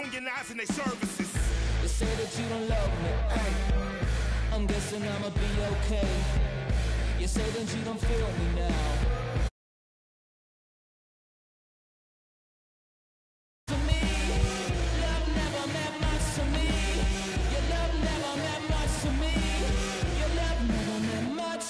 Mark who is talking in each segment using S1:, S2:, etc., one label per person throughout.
S1: unionizing their services.
S2: You say that you don't love me, ay. I'm guessing I'ma be okay. You say that you don't feel me now. To me, love never meant much to me. Your love never meant much to me. Your love never meant much.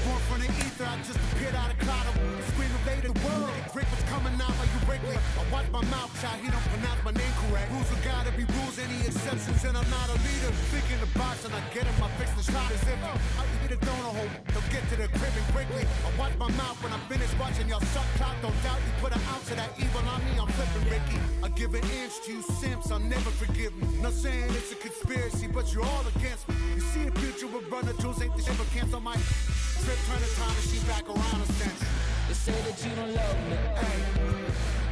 S3: Born from the ether, I just appeared out of cloud. Scream invade the world. Rick was coming out like you Wrigley. I watch my mouth, child, he don't pronounce my name correct. Rules are gotta be rules, any exceptions, and I'm not a leader. Thinking the box and I get him, I fix the shot as if I eat a donut hole. They'll get to the crib and quickly. I watch my mouth when I finish watching y'all suck clock. Don't doubt you put an ounce of that evil on me, I'm flipping Ricky. I give an inch to you simps, I'll never forgive me. Not saying it's a conspiracy, but you're all against me. You see the future with runner tools, ain't the shit but cancel my trip, turn the time machine back around a sense.
S2: You say that you don't love me, ay.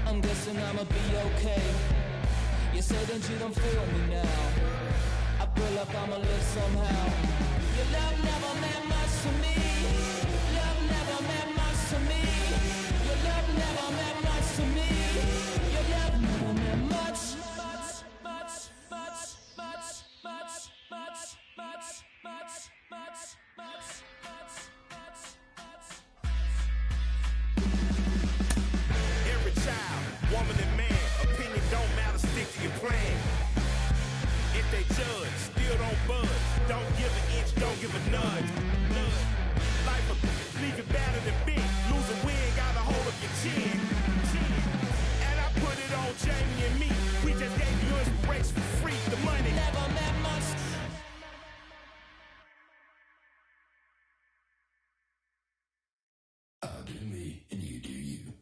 S2: I'm guessing I'ma be okay. You say that you don't feel me now. I feel like I'ma live somehow. Your love never meant much to me. Love never meant much to me. Your love never meant much to me. Your love never meant much.
S1: Every child, woman and man, opinion don't matter, stick to your plan. If they judge, still don't budge. Don't give an inch, don't give a nudge. Life will leave you battered and bent. Lose a win, got a hold of your chin. And I put it on Jamie and me. We just gave you inspiration for free. The money
S2: Never meant much.
S4: I'll do me and you do you.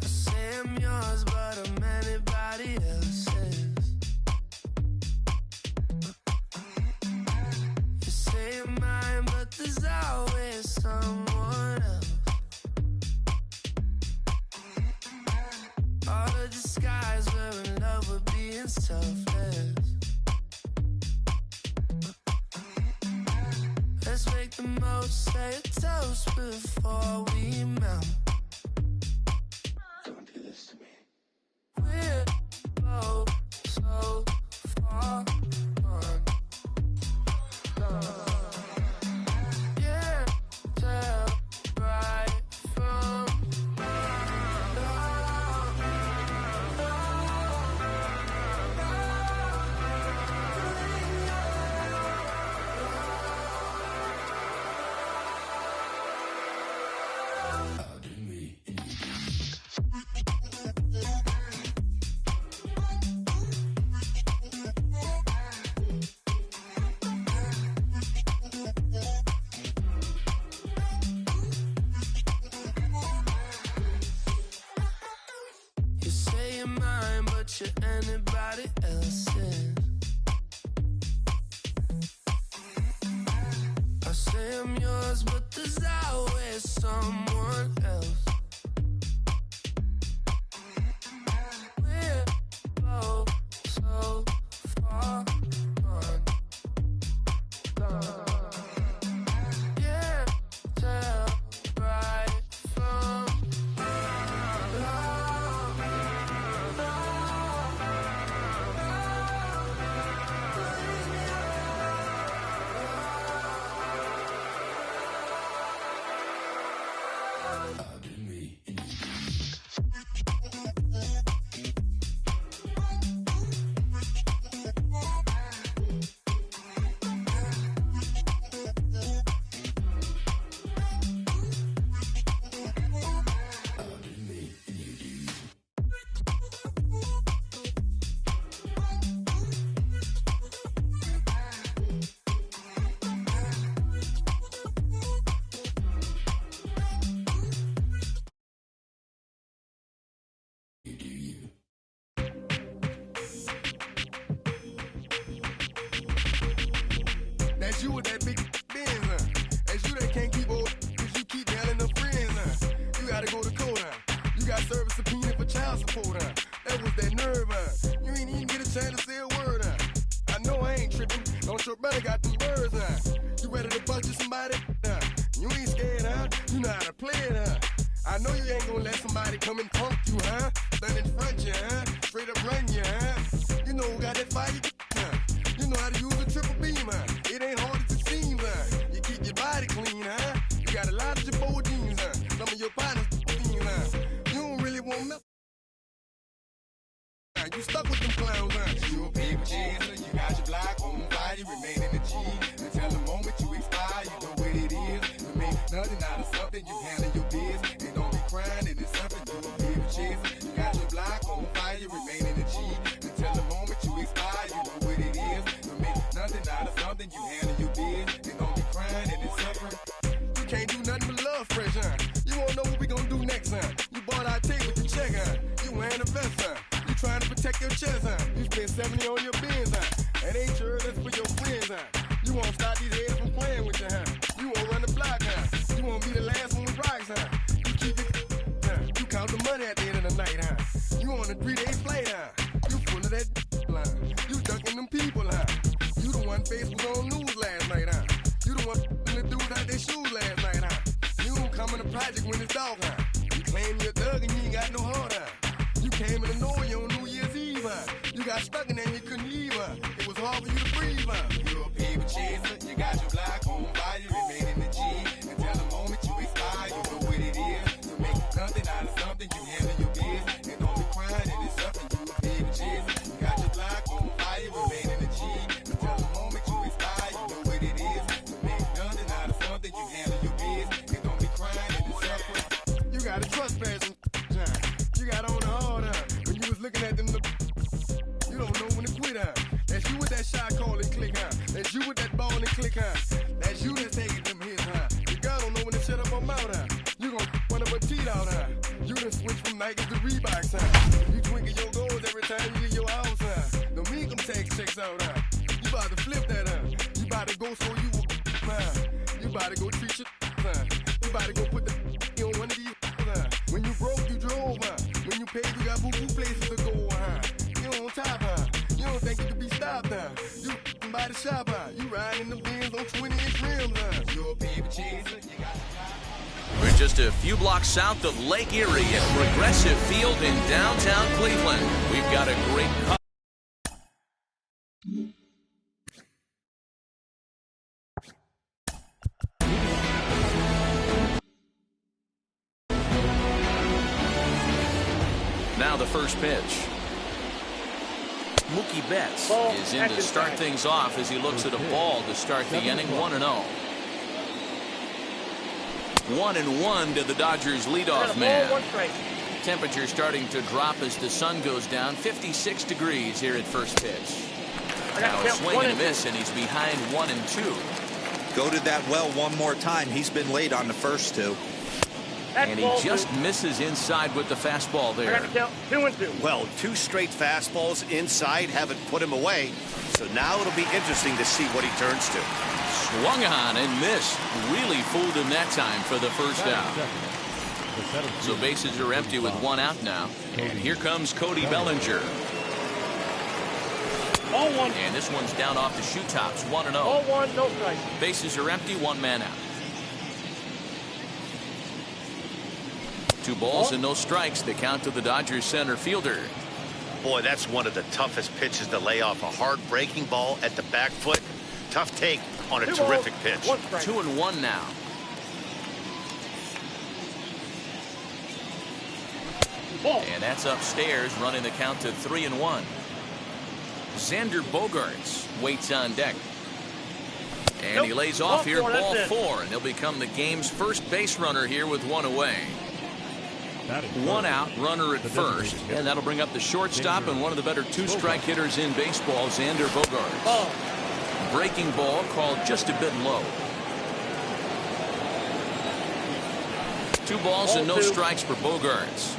S5: I say I'm yours, but I'm anybody else's. You say you're mine, but there's always someone else. All the disguise, we're in love with being selfless. Let's make the most, say a toast before we melt.
S4: Don't do this to me.
S5: We're both so far gone. Yeah, tell right from
S4: I'll do me and you do you.
S5: You say you're mine, but you're anybody else's. I say I'm yours, but there's always someone else. We're both so far gone. Yeah, tell right from
S4: I'll do me and you do you. I'll do me and you do you. You do you.
S6: That's you with that big Benz, huh? That's you that can't keep old, cause you keep yelling them friends, huh? You gotta go to court, huh? You got service subpoena for child support, huh? That was that nerve, huh? You ain't even get a chance to say a word, huh? I know I ain't tripping, don't your brother got them birds, huh? You ready to bust you somebody, huh? You ain't scared, huh? You know how to play it, huh? I know you ain't gonna let somebody come and punk you, huh? stand in front you, huh? Straight up run you, huh? You know who got that fire, huh? You know how to use a triple beam, huh? It ain't hard as it seems, huh? You keep your body clean, huh? You got a lot of Jabot jeans, huh? Some of your partners, huh? You don't really want milk. You stuck with them clowns, huh? You a paper chaser, you got your block on fire, you remain in the G. Until the moment you expire, you know what it is. You make nothing out of something, you handle your biz. And don't be crying, it is something, you a paper chaser. You got your block on fire, you remain in the G. Until the moment you expire, you know what it is. You make nothing out of something, you handle your biz. And don't be crying, it is suffering. You can't do nothing but love fresh, huh? You won't know what we gon' do next, huh? You bought our tape with your check, huh? You wearing a vest, huh? Trying to protect your chest, huh? You spend 70 on your bins, huh? That ain't sure that's for your friends, huh? You won't stop these heads from playing with you, huh? You won't run the block, huh? You won't be the last one with rocks, huh? You keep it, huh? You count the money at the end of the night, huh? You on a 3-day flight, huh? You full of that line. You ducking them people, huh? You the one face was on news last night, huh? You the one the dudes out their shoes last night, huh? You don't come in the project when it's dark, huh? You claim you're a thug and you ain't got no heart, huh? You came in the noise on New Year's Eve, huh? You got stuck in there and you couldn't leave, huh? It was hard for you to breathe, huh? You're a paper chaser, you got your block on fire, you remain in the G. Until the moment you expire, you know what it is. You make nothing out of something, you handle your biz. And don't be crying, it is something, you a paper chaser. You got your block on fire, you remain in the G. Until the moment you expire, you know what it is. You make nothing out of something, you handle your biz. And don't be crying, it is suffering. You got a trespass and you got on the hard, huh? When you was looking at them, you don't know when to quit, huh? That's you with that shot call and click, huh? That's you with that ball and click, huh? That's you that's taking them hits, huh? Your girl don't know when to shut up her mouth, huh? You gon' one of her teeth out, huh? You done switch from Nikes to Reeboks, huh? You twinkle your goals every time you leave your house, huh? Don't mean come tax checks out, huh? You about to flip that, huh? You about to go so you will, huh? You about to go treat your, huh? You about to go put the on one of these, huh? When you broke, you drove, huh? When you paid, you got boo-boo places to go, huh? You on top, huh? You don't think you can be stopped, huh? You by the shop, huh? You riding in the Benz on 20-inch rims, huh? You're a paper chaser, you got
S7: We're just a few blocks south of Lake Erie at Progressive Field in downtown Cleveland. We've got a great Now the first pitch. Mookie Betts is in to start things off as he looks at a ball to start the inning. 1-0. 1-1 to the Dodgers leadoff man. Temperature starting to drop as the sun goes down. 56 degrees here at first pitch. Now a swing and a miss, and he's behind 1-2.
S8: Go to that well one more time. He's been late on the first two.
S7: And he just misses inside with the fastball there.
S9: 2-2.
S10: Well, 2 straight fastballs inside haven't put him away. So now it'll be interesting to see what he turns to.
S7: Swung on and missed. Really fooled him that time for the first out. So bases are empty with 1 out now. And here comes Cody Bellinger.
S9: 0-1.
S7: And this one's down off the shoe tops. 1-0.
S9: 0-1, no strikes.
S7: Bases are empty, 1 man out. 2 balls and no strikes. The count to the Dodgers center fielder.
S10: Boy, that's one of the toughest pitches to lay off. A hard breaking ball at the back foot. Tough take on a terrific pitch.
S7: 2-1 now. And that's upstairs, running the count to 3-1. Xander Bogaerts waits on deck. And he lays off here, ball 4, and he'll become the game's first base runner here with 1 away. 1 out, runner at first, and that'll bring up the shortstop and one of the better 2-strike hitters in baseball, Xander Bogaerts. Breaking ball called just a bit low. 2 balls and no strikes for Bogaerts.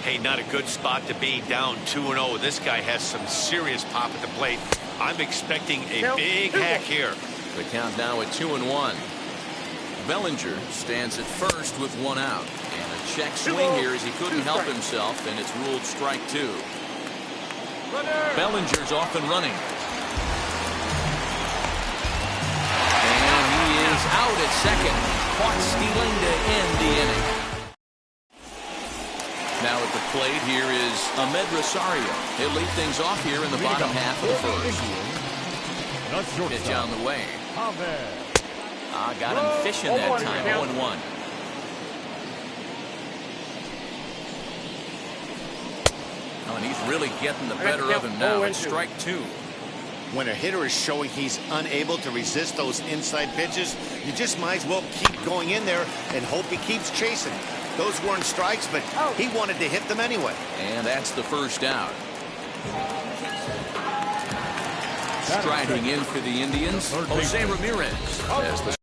S10: Hey, not a good spot to be, down 2-0. This guy has some serious pop at the plate. I'm expecting a big hack here.
S7: The count now at 2-1. Bellinger stands at first with 1 out. And a check swing here as he couldn't help himself, and it's ruled strike 2. Bellinger's off and running. And he is out at second. Caught stealing to end the inning. Now at the plate, here is Ahmed Rosario. He'll lead things off here in the bottom half of the first. Pitch on the way. Got him fishing that time. 0-1. Oh, and he's really getting the better of him now. It's strike 2.
S11: When a hitter is showing he's unable to resist those inside pitches, you just might as well keep going in there and hope he keeps chasing. Those weren't strikes, but he wanted to hit them anyway.
S7: And that's the first out. Striding in for the Indians, Jose Ramirez. As the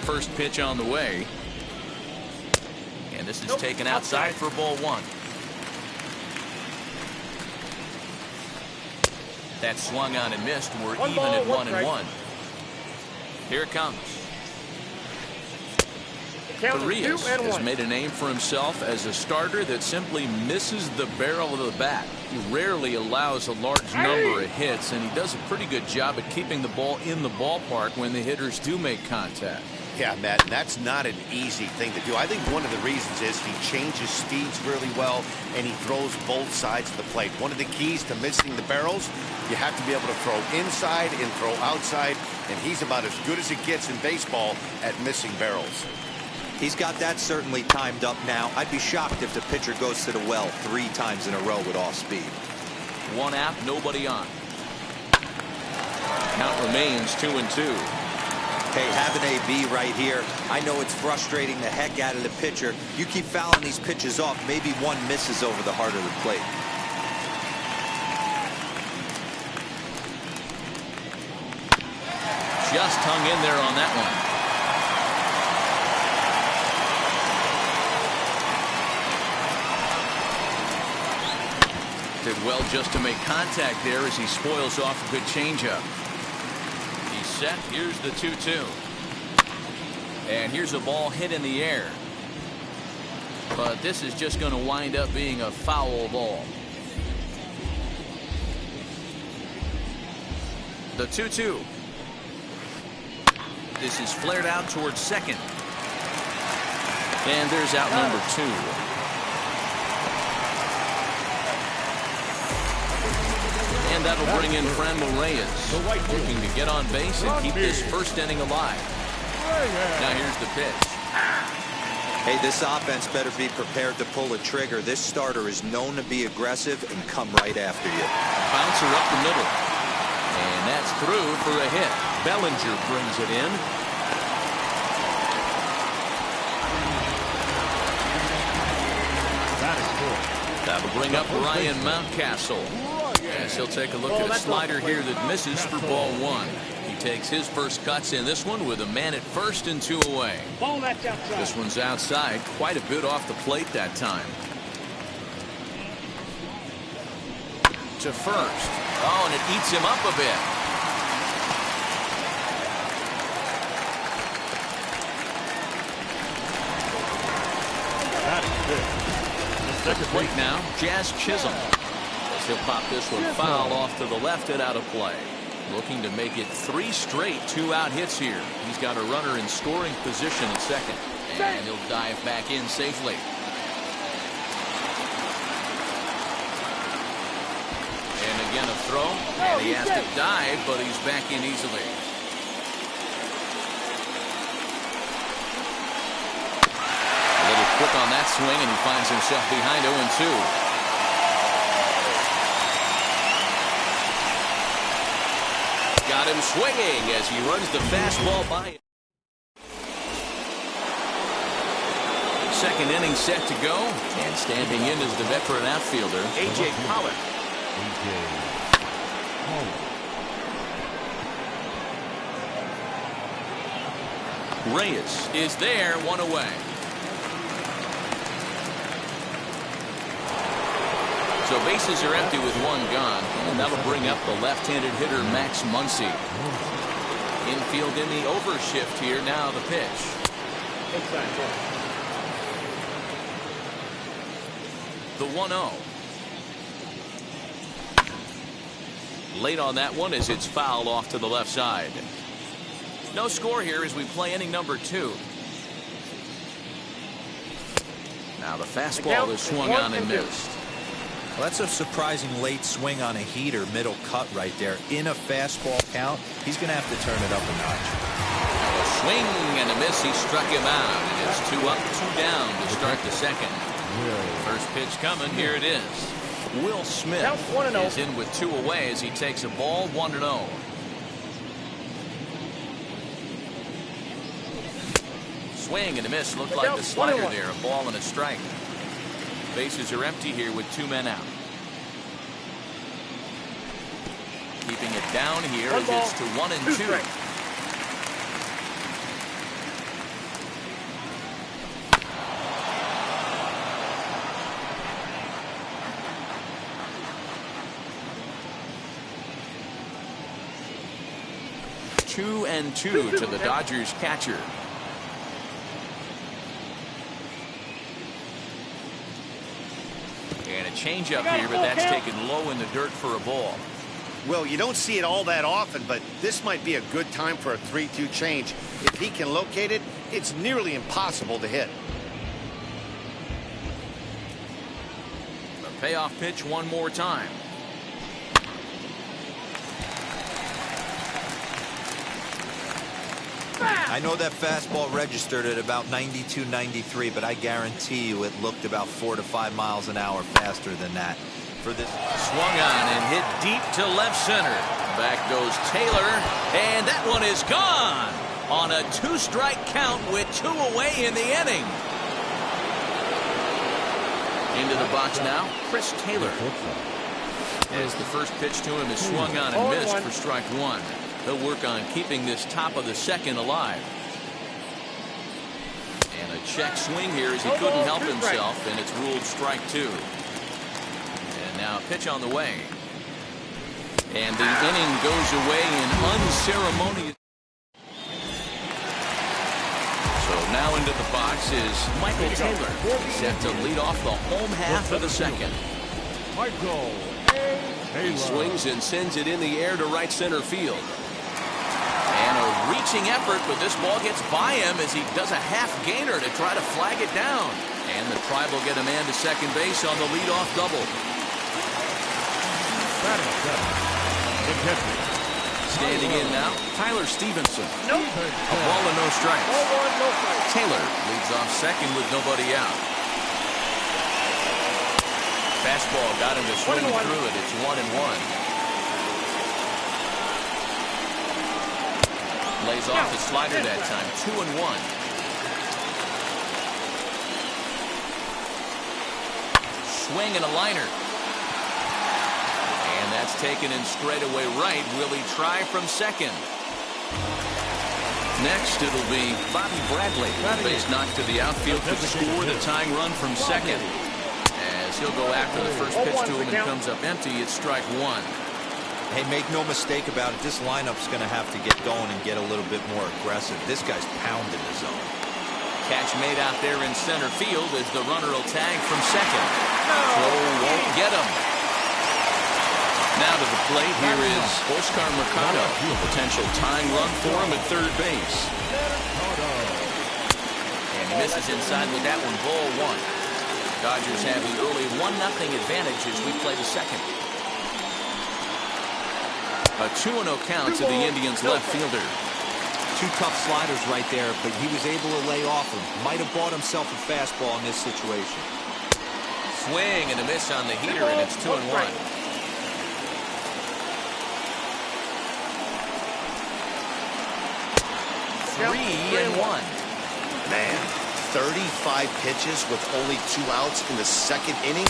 S7: first pitch on the way. And this is taken outside for ball 1. That swung on and missed. We're even at 1-1. Here it comes. Farias has made a name for himself as a starter that simply misses the barrel of the bat. He rarely allows a large number of hits, and he does a pretty good job at keeping the ball in the ballpark when the hitters do make contact.
S11: Yeah, Matt, and that's not an easy thing to do. I think one of the reasons is he changes speeds really well, and he throws both sides of the plate. One of the keys to missing the barrels, you have to be able to throw inside and throw outside, and he's about as good as it gets in baseball at missing barrels.
S8: He's got that certainly timed up now. I'd be shocked if the pitcher goes to the well 3 times in a row with off speed.
S7: 1 out, nobody on. Count remains 2-2.
S8: Hey, have an AB right here. I know it's frustrating the heck out of the pitcher. You keep fouling these pitches off, maybe one misses over the heart of the plate.
S7: Just hung in there on that one. Did well just to make contact there as he spoils off a good changeup. He's set. Here's the 2-2. And here's a ball hit in the air. But this is just going to wind up being a foul ball. The 2-2. This is flared out towards second. And there's out number 2. And that'll bring in Franmil Reyes, looking to get on base and keep this first inning alive. Now here's the pitch.
S8: Hey, this offense better be prepared to pull a trigger. This starter is known to be aggressive and come right after you.
S7: Bouncer up the middle. And that's through for a hit. Bellinger brings it in. That'll bring up Ryan Mountcastle. As he'll take a look at a slider here that misses for ball 1. He takes his first cuts in this one with a man at first and 2 away. This one's outside, quite a bit off the plate that time. To first. Oh, and it eats him up a bit. At the plate now, Jazz Chisholm. As he'll pop this one foul off to the left and out of play. Looking to make it 3 straight 2-out hits here. He's got a runner in scoring position at second. And he'll dive back in safely. And again a throw. And he has to dive, but he's back in easily. Quick on that swing, and he finds himself behind 0-2. Got him swinging as he runs the fastball by. Second inning set to go, and standing in is the veteran outfielder, A.J. Pollock. Reyes is there, 1 away. So bases are empty with one gone, and that'll bring up the left-handed hitter Max Muncy. Infield in the overshift here. Now the pitch. The 1-0. Late on that one as it's fouled off to the left side. No score here as we play inning number 2. Now the fastball is swung on and missed.
S8: Well, that's a surprising late swing on a heater, middle cut right there. In a fastball count, he's going to have to turn it up a notch.
S7: Now a swing and a miss. He struck him out. And it's 2 up, 2 down to start the second. First pitch coming. Here it is. Will Smith is in with 2 away as he takes a ball 1-0. Swing and a miss. Looked like the slider there. A ball and a strike. Bases are empty here with 2 men out. Keeping it down here as it's to 1-2. Two and two to the Dodgers catcher. And a changeup here, but that's taken low in the dirt for a ball.
S11: Well, you don't see it all that often, but this might be a good time for a 3-2 change. If he can locate it, it's nearly impossible to hit.
S7: The payoff pitch one more time.
S8: I know that fastball registered at about 92, 93, but I guarantee you it looked about 4 to 5 miles an hour faster than that. For this
S7: swung on and hit deep to left center. Back goes Taylor, and that one is gone on a 2-strike count with 2 away in the inning. Into the box now, Chris Taylor. As the first pitch to him is swung on and missed for strike 1. They'll work on keeping this top of the second alive. And a check swing here as he couldn't help himself, and it's ruled strike 2. And now a pitch on the way. And the inning goes away in unceremonious. So now into the box is Michael Taylor, set to lead off the home half of the second. He swings and sends it in the air to right center field. And a reaching effort, but this ball gets by him as he does a half gainer to try to flag it down. And the Tribe will get a man to second base on the leadoff double. Standing in now, Tyler Stevenson. A ball and no strikes. Taylor leads off second with nobody out. Fastball got him to swing through it. It's 1-1. Lays off the slider that time. 2-1. Swing and a liner. And that's taken in straightaway right. Will he try from second? Next, it'll be Bobby Bradley. Base knocked to the outfield to score the tying run from second. As he'll go after the first pitch to him and comes up empty, it's strike 1.
S8: Hey, make no mistake about it. This lineup's going to have to get going and get a little bit more aggressive. This guy's pounding the zone.
S7: Catch made out there in center field as the runner will tag from second. Throw won't get him. Now to the plate, here is Oscar Mercado. A potential tying run for him at third base. And he misses inside with that one, ball 1. Dodgers have the early 1-0 advantage as we play the second. A 2-0 count to the Indians left fielder.
S8: 2 tough sliders right there, but he was able to lay off them. Might have bought himself a fastball in this situation.
S7: Swing and a miss on the heater, and it's 2-1. 3-1.
S11: Man, 35 pitches with only 2 outs in the second inning.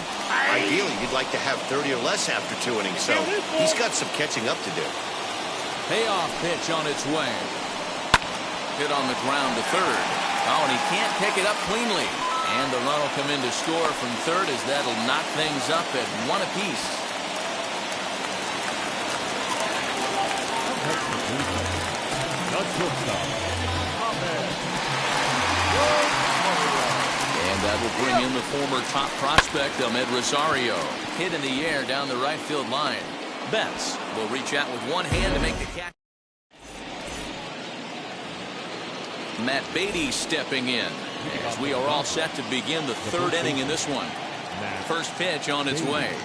S11: Ideally, you'd like to have 30 or less after 2 innings, so he's got some catching up to do.
S7: Payoff pitch on its way. Hit on the ground to third. Oh, and he can't pick it up cleanly. And the run will come in to score from third as that'll knock things up at 1 apiece. And that will bring in the former top prospect, Ahmed Rosario. Hit in the air down the right field line. Betts will reach out with one hand to make the catch. Matt Beatty stepping in as we are all set to begin the third inning in this one. First pitch on its way.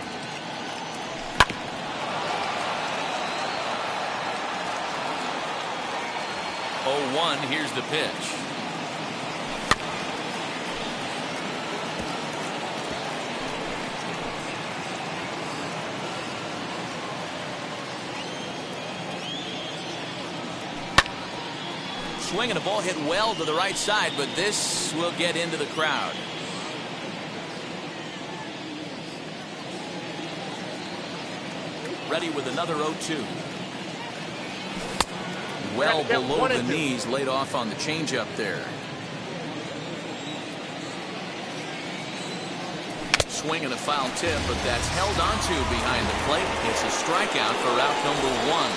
S7: Oh, 1, here's the pitch. Swing and a ball hit well to the right side, but this will get into the crowd. Ready with another 0-2. Well below the knees, laid off on the changeup there. Swing and a foul tip, but that's held onto behind the plate. It's a strikeout for out number 1.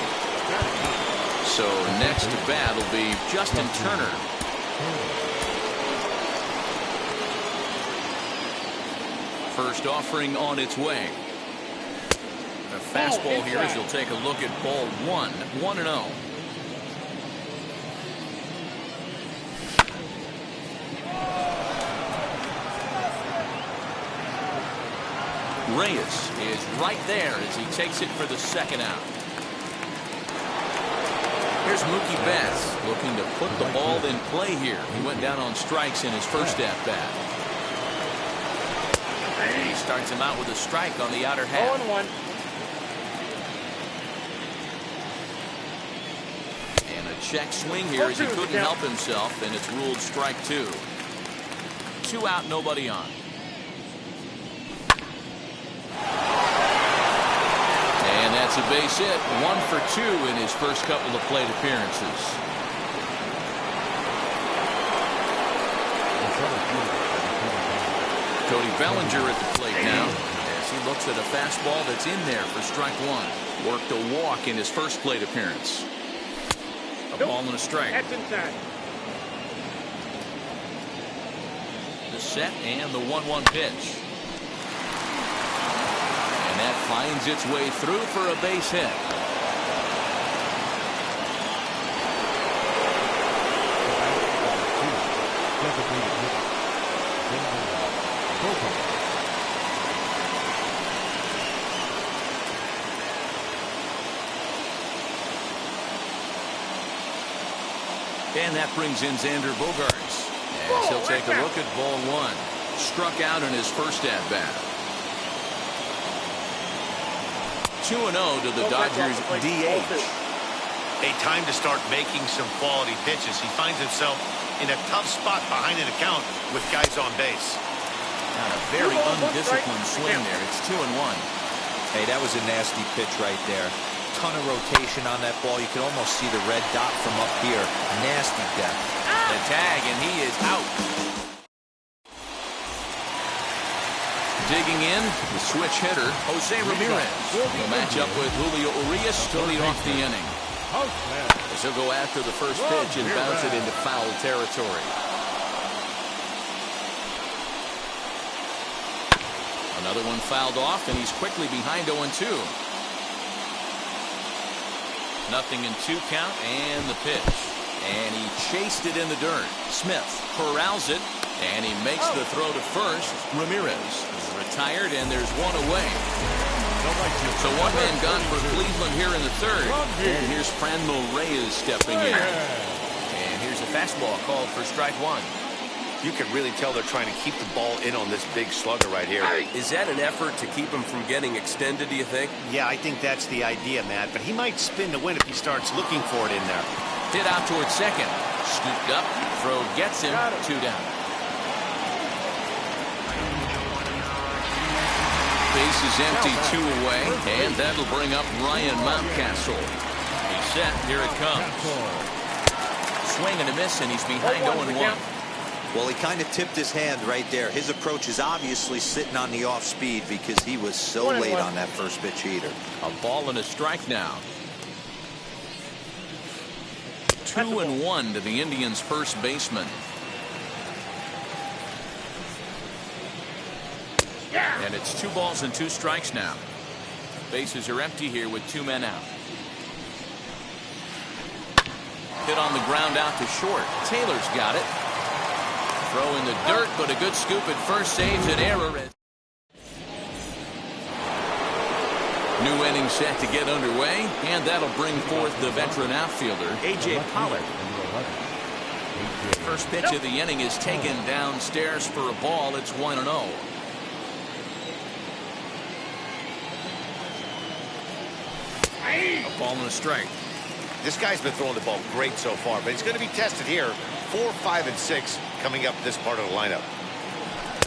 S7: So next to bat will be Justin Turner. First offering on its way. A fastball here as you'll take a look at ball 1. 1-0. Reyes is right there as he takes it for the second out. Here's Mookie Betts looking to put the ball in play here. He went down on strikes in his first at-bat. And he starts him out with a strike on the outer half.
S9: 0-1.
S7: And a check swing here as he couldn't help himself, and it's ruled strike 2. 2 out, nobody on. And that's a base hit. 1 for 2 in his first couple of plate appearances. Cody Bellinger at the plate now as he looks at a fastball that's in there for strike 1. Worked a walk in his first plate appearance. A ball and a strike.
S9: That's inside.
S7: The set and the 1-1 pitch. And that finds its way through for a base hit. And that brings in Xander Bogaerts as he'll take a look at ball 1. Struck out in his first at-bat. 2-0 to the Dodgers DH.
S10: A time to start making some quality pitches. He finds himself in a tough spot behind an account with guys on base.
S7: Not a very undisciplined swing there. It's 2-1.
S8: Hey, that was a nasty pitch right there. Ton of rotation on that ball. You can almost see the red dot from up here. Nasty depth.
S7: The tag, and he is out. Digging in, the switch hitter, Jose Ramirez. He'll match up with Julio Urias to lead off the inning. As he'll go after the first pitch and bounce it into foul territory. Another one fouled off, and he's quickly behind 0-2. 0-2 count, and the pitch. And he chased it in the dirt. Smith corrals it, and he makes the throw to first. Ramirez is retired, and there's one away. So one man gone for Cleveland here in the third. And here's Franmil Reyes stepping in. And here's a fastball called for strike 1.
S11: You can really tell they're trying to keep the ball in on this big slugger right here.
S12: Is that an effort to keep him from getting extended, do you think?
S11: Yeah, I think that's the idea, Matt. But he might spin to win if he starts looking for it in there.
S7: Hit out towards second. Scooped up. Throw gets him. 2 down. Base is empty, 2 away. And that'll bring up Ryan Mountcastle. He's set. Here it comes. Swing and a miss, and he's behind 0-1.
S8: Well, he kind of tipped his hand right there. His approach is obviously sitting on the off speed because he was so late on that first pitch heater.
S7: A ball and a strike now. 2-1 to the Indians' first baseman. And it's 2 balls and 2 strikes now. Bases are empty here with 2 men out. Hit on the ground out to short. Taylor's got it. Throw in the dirt, but a good scoop at first saves an error. New inning set to get underway, and that'll bring forth the veteran outfielder, A.J. Pollard. First pitch of the inning is taken downstairs for a ball. It's 1-0. A ball and a strike.
S11: This guy's been throwing the ball great so far, but he's going to be tested here. 4, 5, and 6 coming up this part of the lineup.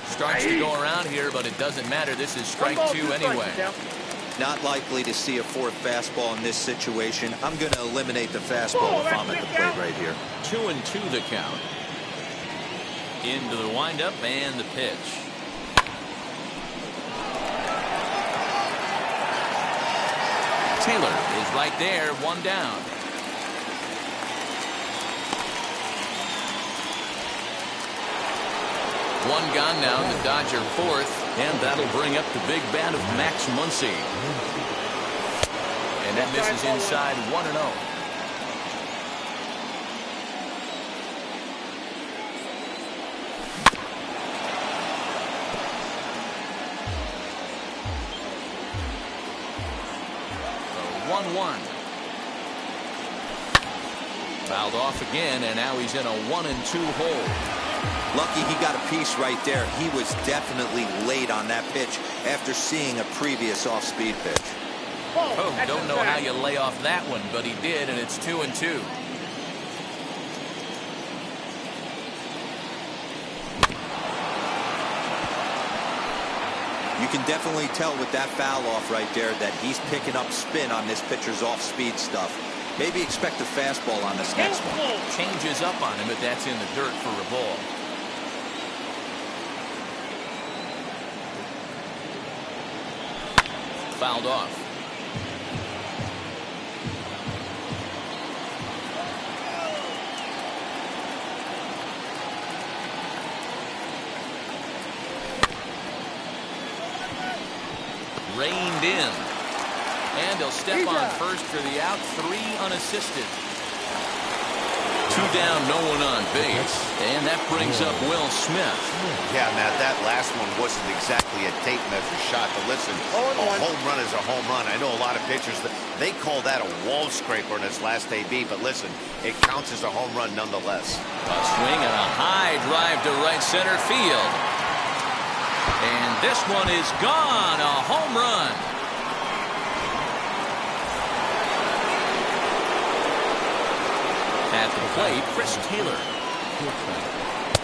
S7: Starts to go around here, but it doesn't matter. This is strike 2 anyway.
S8: Not likely to see a 4th fastball in this situation. I'm going to eliminate the fastball if I'm at the plate right here.
S7: 2-2 the count. Into the windup and the pitch. Taylor is right there, 1 down. One gone now in the Dodger 4th, and that'll bring up the big bat of Max Muncy. And that misses inside 1-0. So 1-1. Fouled off again, and now he's in a 1-2 hole.
S8: Lucky he got a piece right there. He was definitely late on that pitch after seeing a previous off-speed pitch.
S7: Oh, don't know how you lay off that one, but he did, and it's 2-2.
S8: You can definitely tell with that foul off right there that he's picking up spin on this pitcher's off-speed stuff. Maybe expect a fastball on this next one.
S7: Changes up on him, but that's in the dirt for a ball. Fouled off. Reined in. And he'll step on first for the out. 3 unassisted. 2 down, no one on base. And that brings up Will Smith.
S11: Yeah, Matt, that last one wasn't exactly a tape measure shot. But listen, a home run is a home run. I know a lot of pitchers, they call that a wall scraper in its last AB. But listen, it counts as a home run nonetheless.
S7: A swing and a high drive to right center field. And this one is gone. A home run. At the plate, Chris Taylor.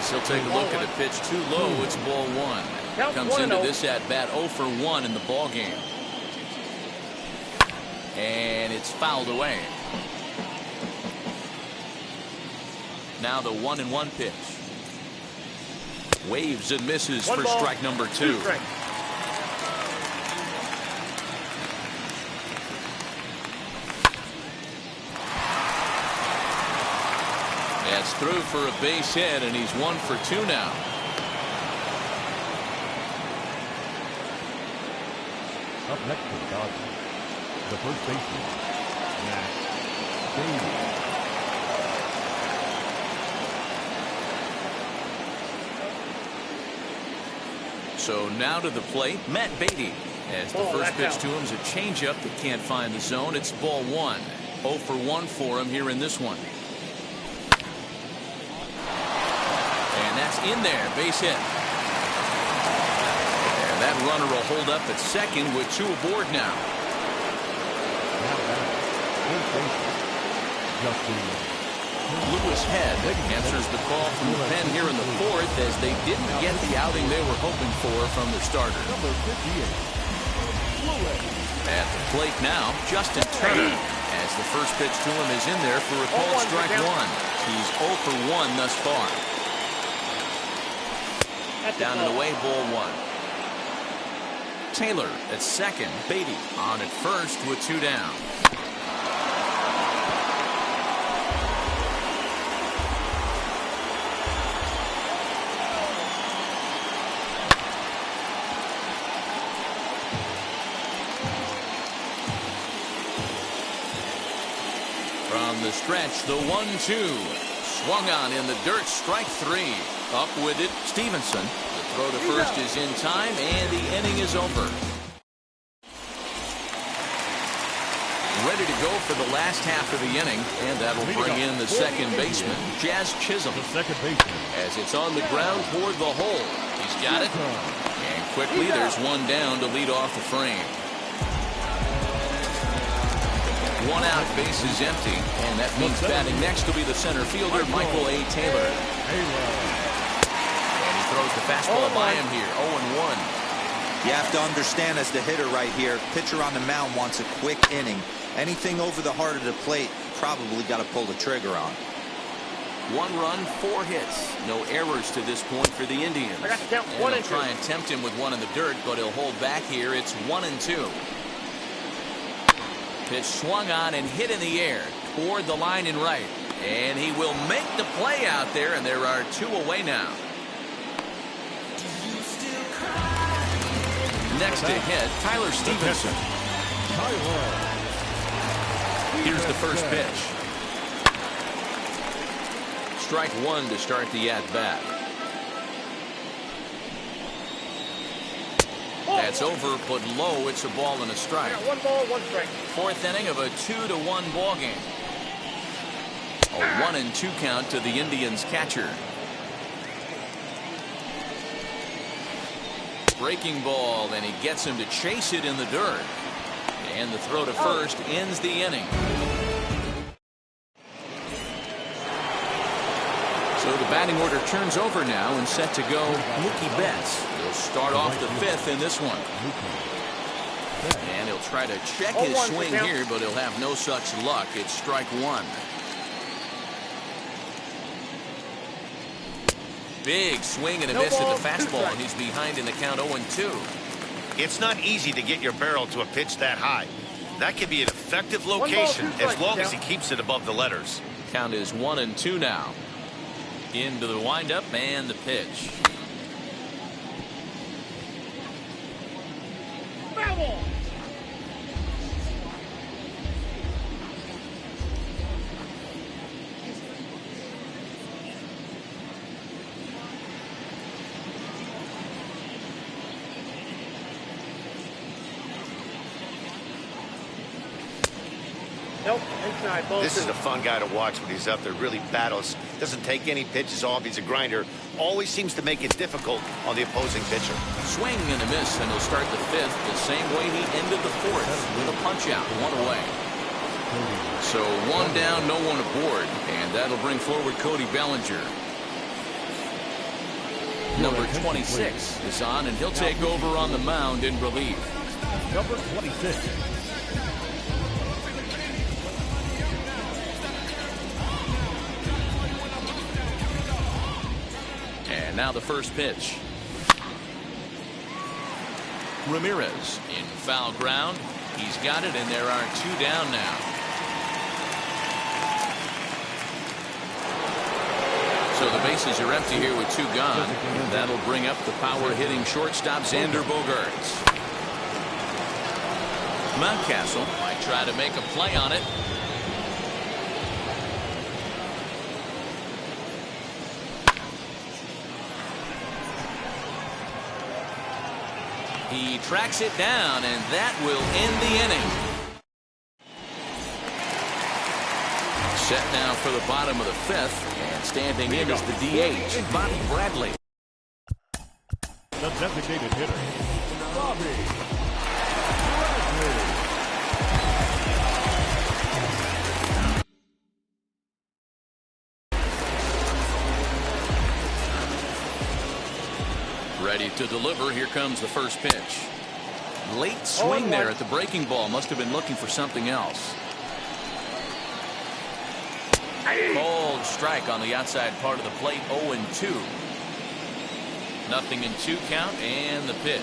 S7: So take a look at a pitch too low. It's ball 1. Comes into this at bat 0 for 1 in the ball game. And it's fouled away. Now the 1-1 pitch. Waves and misses for strike number 2. That's through for a base hit, and he's 1 for 2 now.
S13: Up next for the Dodgers, the first baseman, Matt Davis.
S7: So now to the plate, Matt Beatty. As the first pitch to him is a changeup that can't find the zone. It's ball 1. 0 for 1 for him here in this one. And that's in there, base hit. And that runner will hold up at second with 2 aboard now. Lewis Head answers the call from the pen here in the 4th as they didn't get the outing they were hoping for from their starter. At the plate now, Justin Turner, as the first pitch to him is in there for a called strike 1. He's 0 for 1 thus far. Down and away, ball one. Taylor at second. Beatty on at first with 2 down. From the stretch, the 1-2. Swung on in the dirt, strike 3. Up with it, Stevenson. The throw to first is in time, and the inning is over. Ready to go for the last half of the inning, and that'll bring in the second baseman, Jazz Chisholm.
S13: The second baseman.
S7: As it's on the ground toward the hole. He's got it. And quickly, there's 1 down to lead off the frame. 1 out, base is empty, and that means batting next will be the center fielder, Michael A. Taylor. And he throws the fastball by him here, 0-1.
S8: You have to understand as the hitter right here, pitcher on the mound wants a quick inning. Anything over the heart of the plate, probably got to pull the trigger on.
S7: 1 run, 4 hits. No errors to this point for the Indians.
S9: I got to count
S7: and
S9: 1
S7: they'll
S9: and 2.
S7: try and tempt him with 1 in the dirt, but he'll hold back here. It's 1-2. Pitch swung on and hit in the air toward the line and right. And he will make the play out there, and there are 2 away now. Next to hit, Tyler Stevenson. Here's the first pitch. Strike 1 to start the at-bat. That's over, but low. It's a ball and a strike.
S9: 1 ball, 1 strike.
S7: 4th inning of a 2-1 ball game. A 1-2 count to the Indians catcher. Breaking ball, and he gets him to chase it in the dirt. And the throw to first ends the inning. So the batting order turns over now and set to go Mookie Betts. He'll start off the 5th in this one. And he'll try to check his swing here, but he'll have no such luck. It's strike 1. Big swing and a miss at the fastball, and he's behind in the count 0-2.
S10: It's not easy to get your barrel to a pitch that high. That can be an effective location as long as he keeps it above the letters.
S7: Count is 1-2 now. Into the windup and the pitch.
S9: Nope,
S10: this is a fun guy to watch when he's up there. Really battles. Doesn't take any pitches off. He's a grinder. Always seems to make it difficult on the opposing pitcher.
S7: Swing and a miss, and he'll start the 5th the same way he ended the 4th with a punch out, 1 away. So 1 down, no one aboard, and that'll bring forward Cody Bellinger. Number 26 is on, and he'll take over on the mound in relief.
S13: Number 26.
S7: And now the first pitch. Ramirez in foul ground. He's got it, and there are 2 down now. So the bases are empty here with 2 gone. That'll bring up the power-hitting shortstop Xander Bogaerts. Mountcastle might try to make a play on it. He tracks it down, and that will end the inning. Set now for the bottom of the 5th, and standing in is the DH, Bobby Bradley.
S13: The designated hitter, Bobby Bradley.
S7: Ready to deliver. Here comes the first pitch. Late swing there at the breaking ball. Must have been looking for something else. Cold strike on the outside part of the plate. 0-2. 0-2 count and the pitch.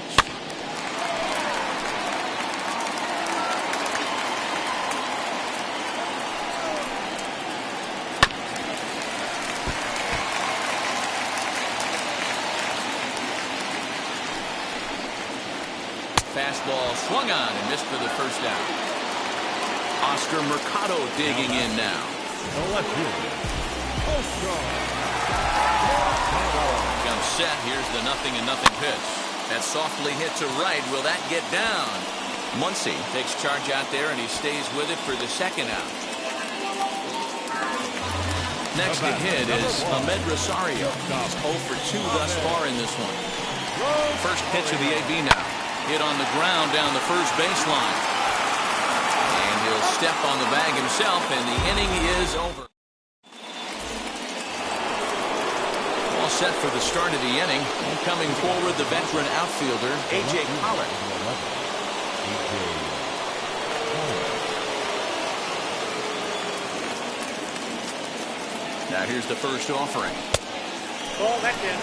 S7: Fastball swung on and missed for the first out. Oscar Mercado digging in now. Comes set. Here's the 0-0 pitch. That's softly hit to right. Will that get down? Muncy takes charge out there, and he stays with it for the second out. Next to hit is Ahmed Rosario. He's 0 for 2 thus far in this one. First pitch of the AB now. Hit on the ground down the first baseline. And he'll step on the bag himself, and the inning is over. All set for the start of the inning. And coming forward, the veteran outfielder, A.J. Pollard. Now here's the first offering.
S9: Ball, that's in.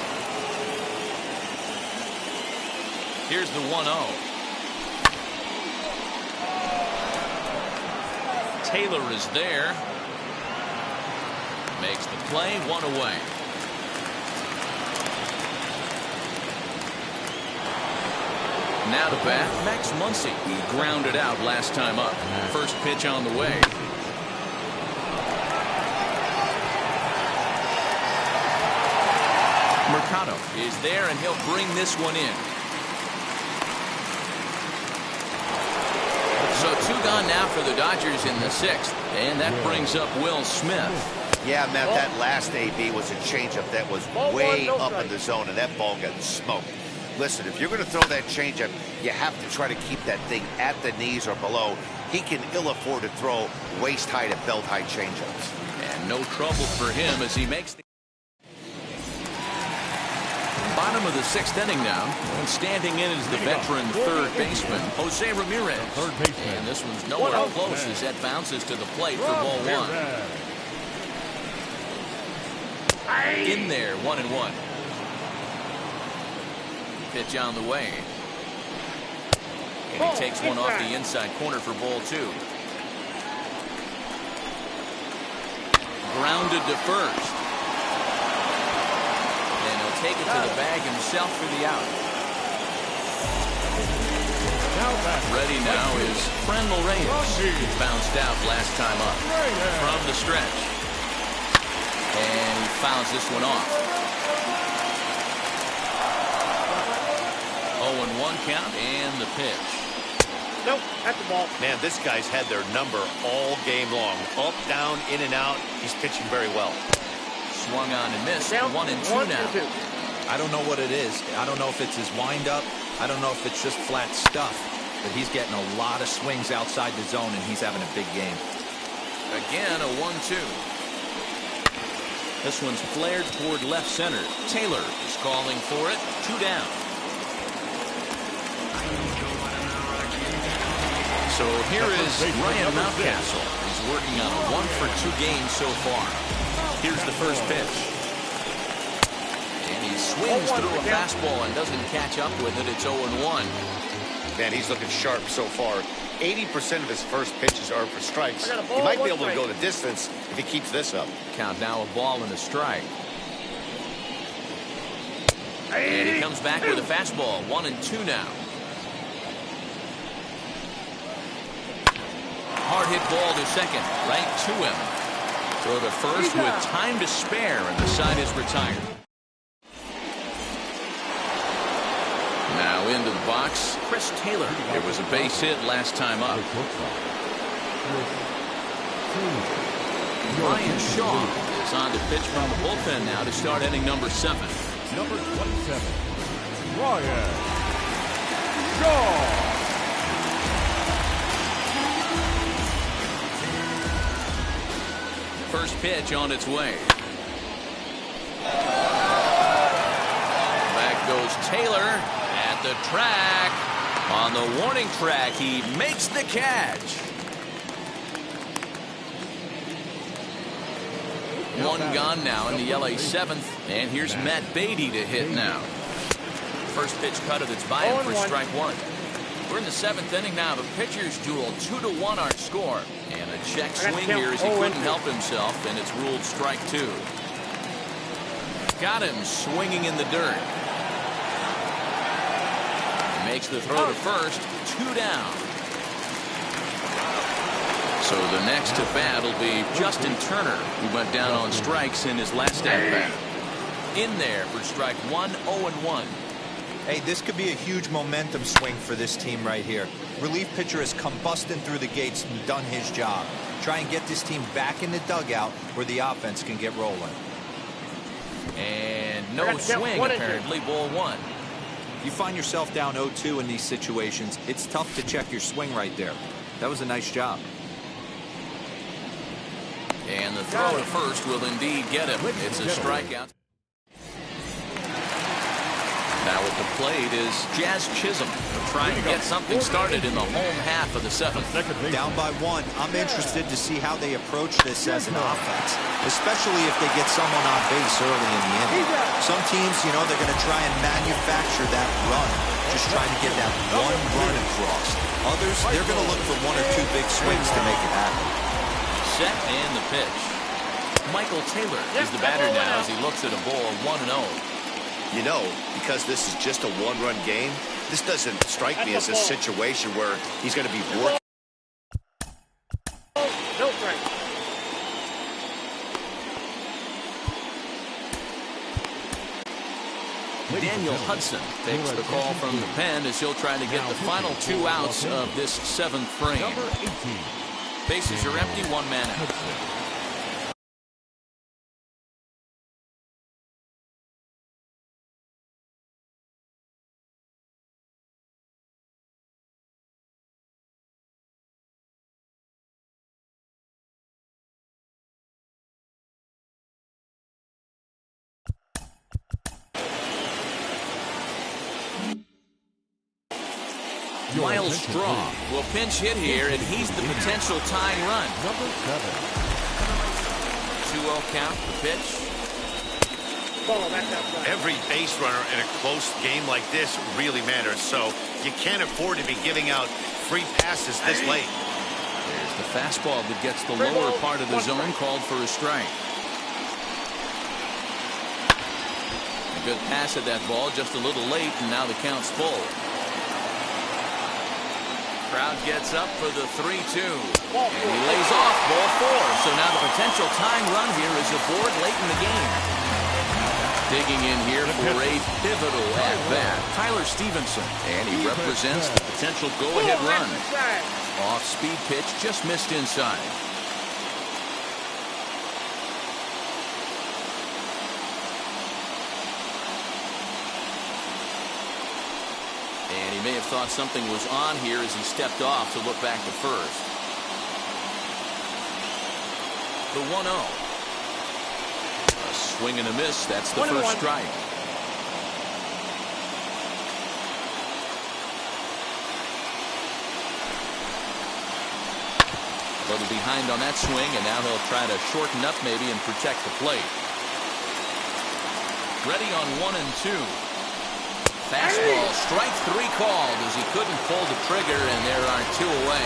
S7: Here's the 1-0. Taylor is there. Makes the play, 1 away. Now to bat, Max Muncy. He grounded out last time up. First pitch on the way. Mercado is there, and he'll bring this one in. So 2 gone now for the Dodgers in the 6th, and that brings up Will Smith.
S10: Yeah, Matt, that last AB was a changeup that was way up in the zone, and that ball got smoked. Listen, if you're going to throw that changeup, you have to try to keep that thing at the knees or below. He can ill afford to throw waist-high to belt-high changeups.
S7: And no trouble for him as he makes the bottom of the 6th inning now, and standing in is the veteran third baseman, Jose Ramirez. And this one's nowhere close as that bounces to the plate for ball 1. In there, 1-1. Pitch on the way. And he takes one off the inside corner for ball 2. Grounded to first. Take it to the bag himself for the out. Ready now is Frenlo Reyes. He bounced out last time up from the stretch. And he fouls this one off. 0-1 count and the pitch.
S9: Nope, that's the ball.
S10: Man, this guy's had their number all game long. Up, down, in and out. He's pitching very well.
S7: Swung on and missed. 1-2 now.
S8: I don't know what it is. I don't know if it's his windup. I don't know if it's just flat stuff. But he's getting a lot of swings outside the zone, and he's having a big game.
S7: Again, a 1-2. This one's flared toward left center. Taylor is calling for it. 2 down. So here is Ryan Mountcastle. He's working on a 1 for 2 game so far. Here's the first pitch. And he swings through a fastball and doesn't catch up with it. It's 0-1.
S10: Man, he's looking sharp so far. 80% of his first pitches are for strikes. He might be able to go the distance if he keeps this up.
S7: Count now, a ball and a strike. And he comes back with a fastball. 1-2 now. Hard hit ball to second. Right to him. Throw to first with time to spare, and the side is retired. Now into the box, Chris Taylor. It was a base hit last time up. Ryan Shaw is on to pitch from the bullpen now to start inning number 7.
S13: Number 27, Ryan Shaw.
S7: First pitch on its way. Back goes Taylor. At the track, on the warning track, he makes the catch. 1 gone now in the LA 7th, and here's Matt Beatty to hit now. first pitch cutter that's by him for strike one. We're in the 7th inning now. The pitcher's duel, 2-1 our score. And a check swing here as he couldn't help himself, and it's ruled strike two. Got him swinging in the dirt. Makes the throw to first, 2 down. So the next to bat will be Justin Turner, who went down on strikes in his last at-bat. In there for strike one, 0-1.
S8: Hey, this could be a huge momentum swing for this team right here. Relief pitcher has come busting through the gates and done his job. Try and get this team back in the dugout where the offense can get rolling.
S7: And no swing, apparently, ball one.
S8: You find yourself down 0-2 in these situations, it's tough to check your swing right there. That was a nice job.
S7: And the throw to first will indeed get him. It's a strikeout. Now at the plate is Jazz Chisholm. Trying to get something started in the home half of the 7th.
S8: Down by 1. I'm interested to see how they approach this as an offense, especially if they get someone on base early in the inning. Some teams, you know, they're going to try and manufacture that run, just trying to get that one run across. Others, they're going to look for 1 or 2 big swings to make it happen.
S7: Set and the pitch. Michael Taylor is the batter now as he looks at a ball 1-0.
S10: You know, because this is just a one-run game, this doesn't strike me as a situation where he's going to be working.
S9: No strike.
S7: Daniel Hudson takes the call from the pen as he'll try to get the final 2 outs of this 7th frame. Bases are empty, 1 man out. Miles Straw will pinch hit here, and he's the potential tying run.
S13: Number 7.
S7: 2-0 count, the pitch.
S10: Every base runner in a close game like this really matters, so you can't afford to be giving out free passes this late.
S7: There's the fastball that gets the lower part of the zone, called for a strike. A good pass at that ball, just a little late, and now the count's full. Crowd gets up for the 3-2. And he lays off ball 4. So now the potential tying run here is aboard late in the game. Digging in here for a pivotal at-bat, Tyler Stevenson. And he represents the potential go-ahead run. Off-speed pitch, just missed inside. And he may have thought something was on here as he stepped off to look back to first. The 1-0. A swing and a miss. That's the first strike. A little behind on that swing, and now he'll try to shorten up maybe and protect the plate. Ready on 1 and 2. Fastball, strike 3 called as he couldn't pull the trigger, and there are 2 away.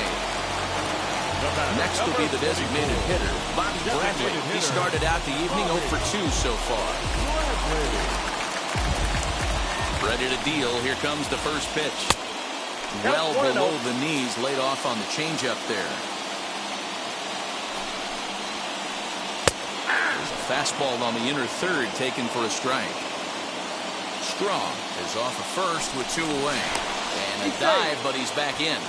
S7: Next will be the designated hitter, Bobby Bradley. He started out the evening 0 for 2 so far. Ready to deal. Here comes the first pitch. Well below the knees, laid off on the changeup there. There's a fastball on the inner third taken for a strike. Strong is off of first with 2 away. And a dive, but he's back in.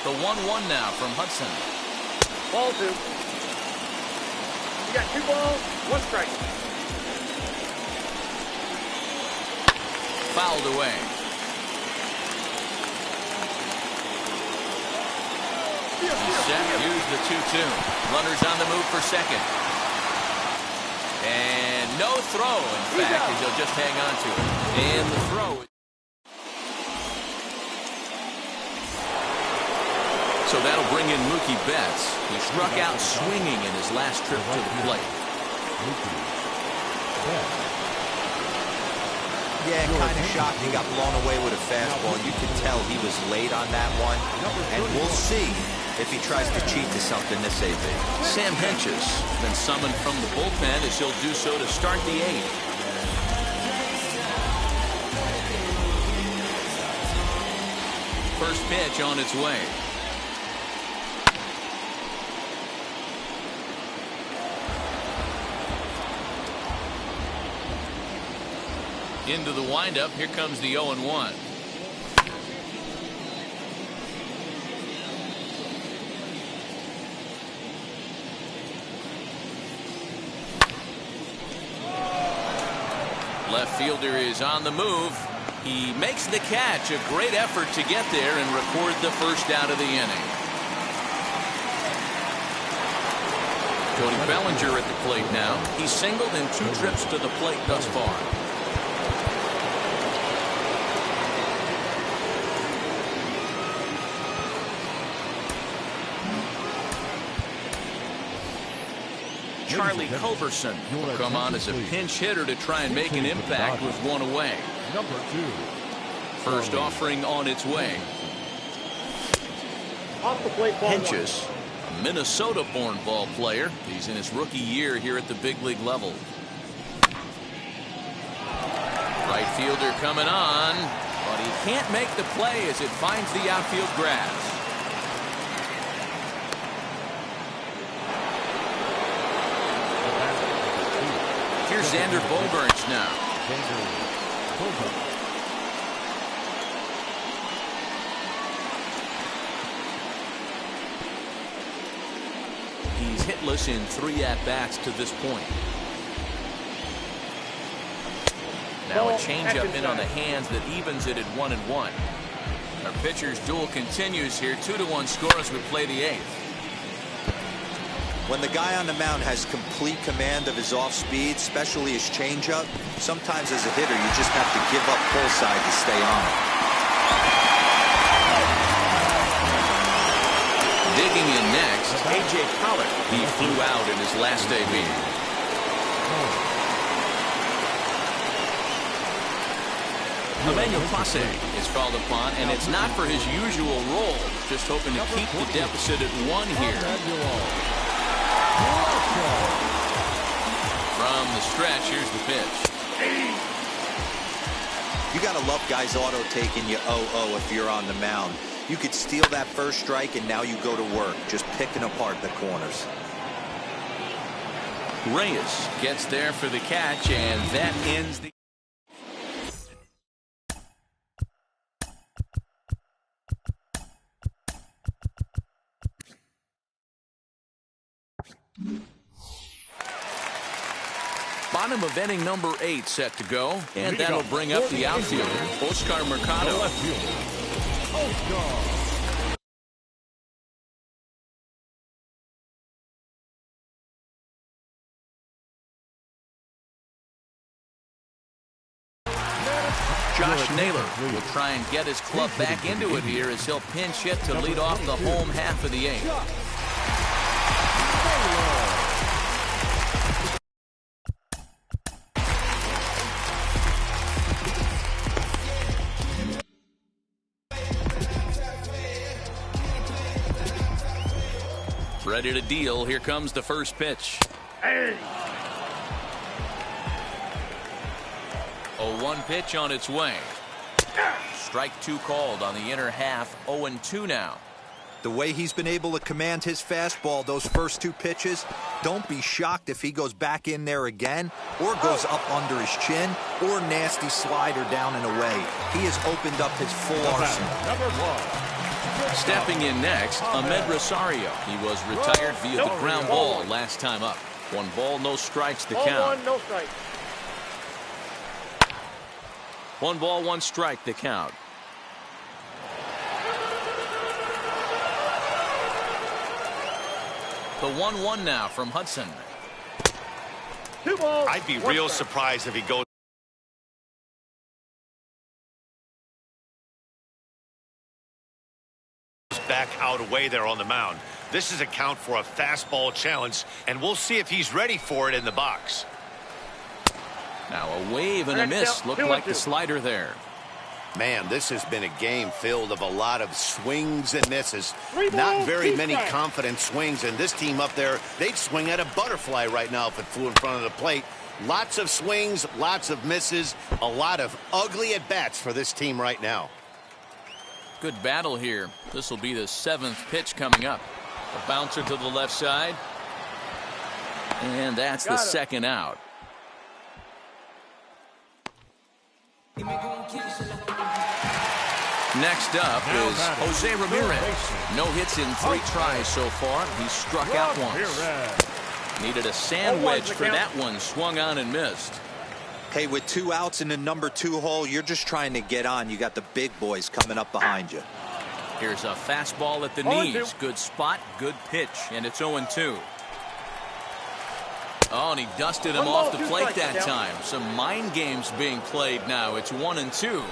S7: The 1-1 now from Hudson.
S9: Ball 2. You got 2 balls, 1 strike.
S7: Fouled away. Set, here's the 2-2. Runners on the move for second. And no throw, in fact, as he'll just hang on to it. And the throw. So that'll bring in Mookie Betts. He struck out swinging in his last trip to the plate.
S8: Yeah, kind of shocked he got blown away with a fastball. You can tell he was late on that one. And we'll see if he tries to cheat to something this AB.
S7: Sam Hentges been summoned from the bullpen as he'll do so to start the 8th. First pitch on its way. Into the windup. Here comes the 0-1. Left fielder is on the move. He makes the catch. A great effort to get there and record the first out of the inning. Cody Bellinger at the plate now. He's singled in 2 trips to the plate thus far. Charlie Culberson will come on as a pinch hitter to try and make an impact with 1 away.
S13: Number 2.
S7: First offering on its way.
S9: Off the plate, ball
S7: Hentges, a Minnesota-born ball player. He's in his rookie year here at the big league level. Right fielder coming on, but he can't make the play as it finds the outfield grass. Here's Xander Bogaerts now. He's hitless in 3 at-bats to this point. Now a changeup in on the hands that evens it at 1-1. Our pitcher's duel continues here. 2-1 score as we play the 8th.
S8: When the guy on the mound has complete command of his off speed, especially his changeup, sometimes as a hitter you just have to give up pull side to stay on it.
S7: Digging in next, A.J. Pollard. He flew out in his last AB. Emmanuel Passe is called upon, and it's not for his usual role. Just hoping to keep the deficit at 1 here. From the stretch, here's the pitch.
S8: You gotta love guys auto taking you 0-0 if you're on the mound. You could steal that first strike and now you go to work just picking apart the corners.
S7: Reyes gets there for the catch, and that ends the bottom of inning number 8 set to go, and that'll bring up the outfielder, Oscar Mercado. Josh Naylor will try and get his club back into it here as he'll pinch hit to lead off the home half of the 8th. Ready to deal. Here comes the first pitch. Hey. 0-1 pitch on its way. Strike 2 called on the inner half. 0-2 now.
S8: The way he's been able to command his fastball those first 2 pitches, don't be shocked if he goes back in there again or goes up under his chin or nasty slider down and away. He has opened up his full arsenal.
S13: Number 1.
S7: Stepping in next, Ahmed Rosario. He was retired via the ground ball last time up. 1 ball, no strikes the count.
S9: 1-1, no strike.
S7: 1 ball, 1 strike the count. The 1-1 now from Hudson.
S9: 2 balls.
S10: I'd be real surprised if he goes back out away there on the mound. This is a count for a fastball challenge, and we'll see if he's ready for it in the box.
S7: Now a wave and a miss. Looked like the slider there.
S10: Man, this has been a game filled of a lot of swings and misses. Not very many confident swings, and this team up there, they'd swing at a butterfly right now if it flew in front of the plate. Lots of swings, lots of misses, a lot of ugly at-bats for this team right now.
S7: Good battle here. This will be the 7th pitch coming up. A bouncer to the left side. And that's the second out. Next up is Jose Ramirez. No hits in 3 tries so far. He struck out once. Needed a sand wedge for that one. Swung on and missed.
S8: Hey, with 2 outs in the number 2 hole, you're just trying to get on. You got the big boys coming up behind you.
S7: Here's a fastball at the knees. Good spot, good pitch, and it's 0-2. Oh, and he dusted him off the plate that time. Some mind games being played now. It's 1-2.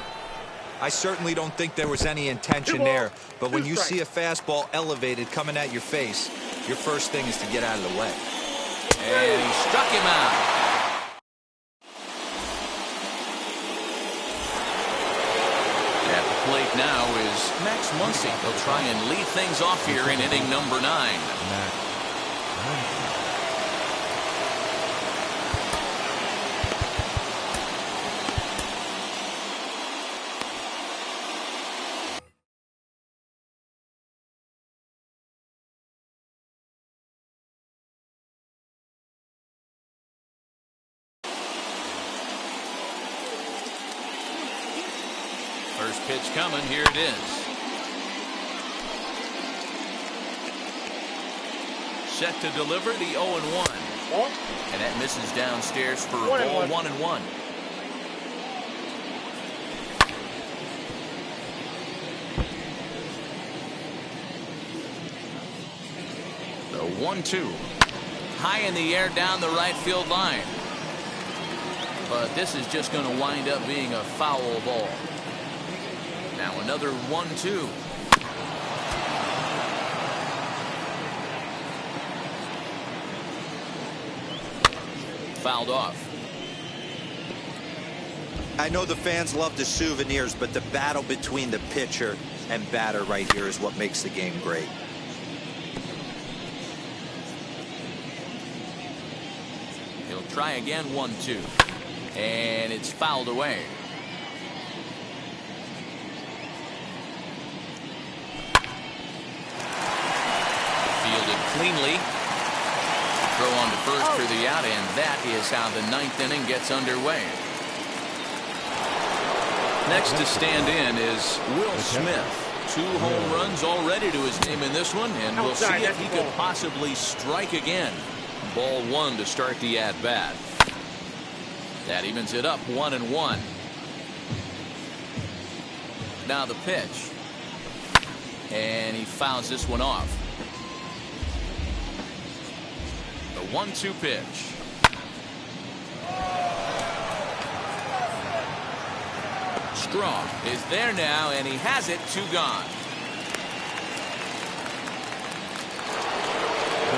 S8: I certainly don't think there was any intention there, but when you see a fastball elevated coming at your face, your first thing is to get out of the way.
S7: And he struck him out. At the plate now is Max Muncy. He'll try and lead things off here in inning number 9. First pitch coming. Here it is. Set to deliver the 0-1. And that misses downstairs for a ball 1-1. The 1-2. High in the air down the right field line. But this is just going to wind up being a foul ball. Now another 1-2. Fouled off.
S8: I know the fans love the souvenirs, but the battle between the pitcher and batter right here is what makes the game great.
S7: He'll try again. 1-2. And it's fouled away. Fielded cleanly. Throw on to first for the out, and that is how the 9th inning gets underway. Next to stand in is Will Smith. 2 home runs already to his name in this one, and we'll see if he could possibly strike again. Ball 1 to start the at-bat. That evens it up 1-1. Now the pitch. And he fouls this one off. The 1-2 pitch. Strong is there now, and he has it. 2 gone.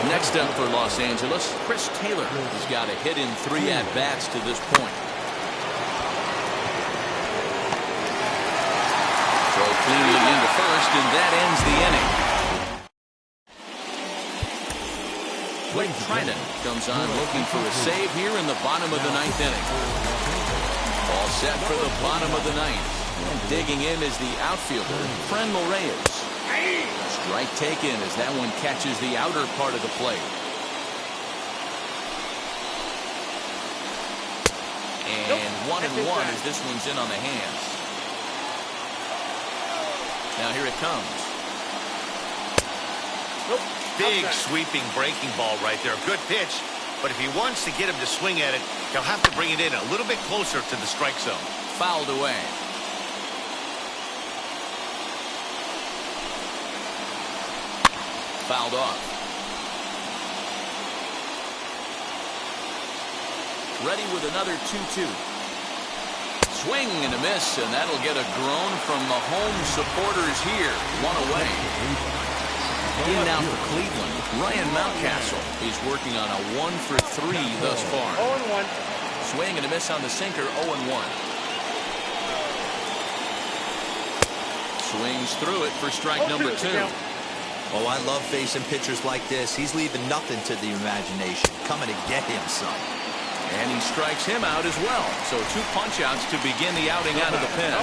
S7: Next up for Los Angeles, Chris Taylor. He's got a hit in 3 at-bats to this point. Throw cleanly into first, and that ends the inning. Blake Trinan comes on looking for a save here in the bottom of the 9th inning. All set for the bottom of the 9th. And digging in is the outfielder, Franmil Reyes. Strike taken as that one catches the outer part of the plate. And 1-1 as this one's in on the hands. Now here it comes.
S10: Big sweeping breaking ball right there. Good pitch. But if he wants to get him to swing at it, he'll have to bring it in a little bit closer to the strike zone.
S7: Fouled away. Fouled off. Ready with another 2-2. swing and a miss, and that'll get a groan from the home supporters here. One away. In now for Cleveland, Ryan Mountcastle. He's working on a 1-for-3 thus far.
S9: 0-1.
S7: Swing and a miss on the sinker, 0-1. Swings through it for strike number 2.
S8: Oh, I love facing pitchers like this. He's leaving nothing to the imagination. Coming to get him, son.
S7: And he strikes him out as well. So 2 punch-outs to begin the outing out of the pen.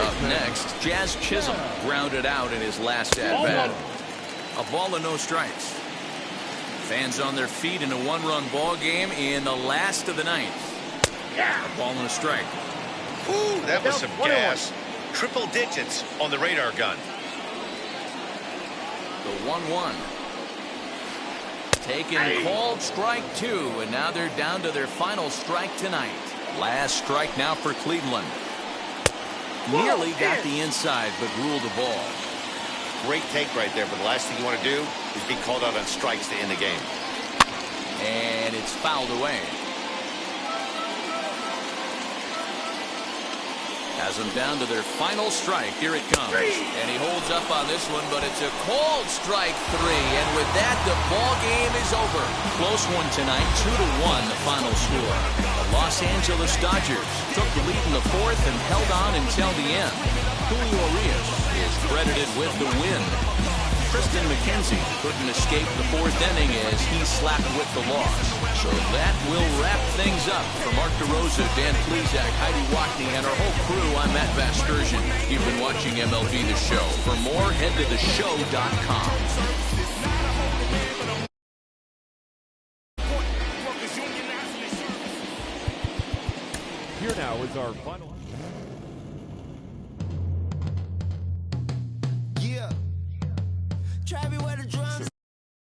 S7: Up next, Jazz Chisholm grounded out in his last at-bat. A ball and no strikes. Fans on their feet in a 1-run ball game in the last of the ninth. A ball and a strike.
S10: Ooh, that was some gas. Triple digits on the radar gun.
S7: The 1-1. Taken called strike 2, and now they're down to their final strike tonight. Last strike now for Cleveland. Nearly got the inside, but ruled the ball.
S10: Great take right there, but the last thing you want to do is be called out on strikes to end the game.
S7: And it's fouled away. Has them down to their final strike. Here it comes. And he holds up on this one, but it's a called strike 3. And with that, the ball game is over. Close one tonight, 2-1 the final score. The Los Angeles Dodgers took the lead in the 4th and held on until the end. Julio Urias is credited with the win. Tristan McKenzie couldn't escape the 4th inning as he slapped with the loss. So that will wrap things up. For Mark DeRosa, Dan Plesac, Heidi Wackney, and our whole crew, I'm Matt Vasgersian. You've been watching MLB The Show. For more, head to theshow.com.
S13: Here now is our final.
S5: Yeah. Travis, where the drums